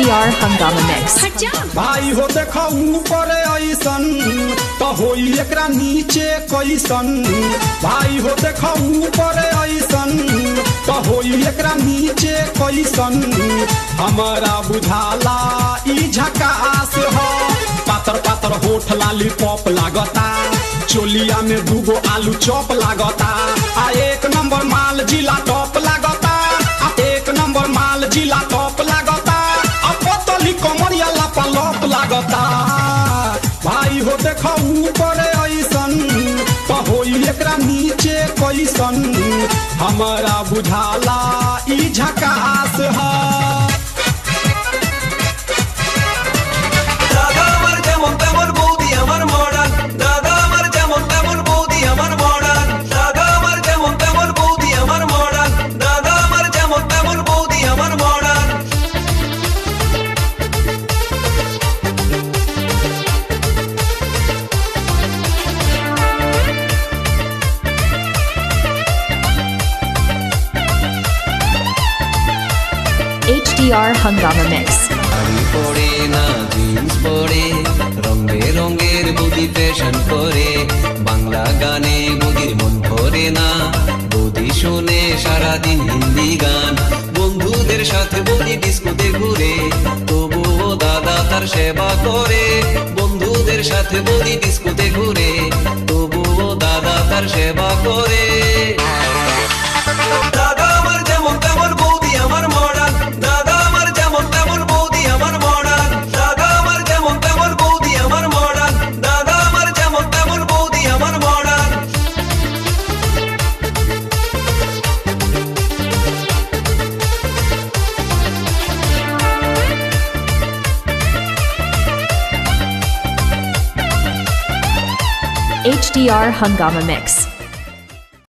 HDR Hungama Mix। भाई हो देखो ऊपर ऐसन तो होई एकरा नीचे कैसन। भाई हो देखो ऊपर ऐसन तो होई एकरा नीचे कैसन। हमारा बुझाला ई झकास हो। पातर पातर होठ लाली पॉप लागता। चोलिया में दूगो आलू चॉप लागता। आ एक नंबर माल जिला टॉप लागता। आ एक नंबर माल जिला टॉप लागता। आ पतली कमरिया लापा लॉप लागता। भाई हो देखो ऊपर ऐसन तो होई एकरा नीचे कैसन। हमारा बुझाला ई झकास है। HDR Hungama Mix। শাড়ি পরে না জিন্স পরে রঙে রঙের বৌদি ফ্যাশন করে। বাংলা গানে বৌদির মন ভরে না। বৌদি শুনে সারাদিন হিন্দি গান। বন্ধুদের সাথে বৌদি ডিস্কোতে ঘুরে। তবুও দাদা তার সেবা করে। বন্ধুদের সাথে বৌদি ডিস্কোতে ঘুরে। তবুও দাদা তার সেবা করে। দাদা আমার যেমন তেমন বৌদি আমার মডার্ন। দাদা আমার যেমন তেমন বৌদি আমার মডার্ন। দাদা আমার যেমন তেমন বৌদি আমার মডার্ন। দাদা আমার যেমন তেমন বৌদি আমার মডার্ন। HDR Hungama Mix।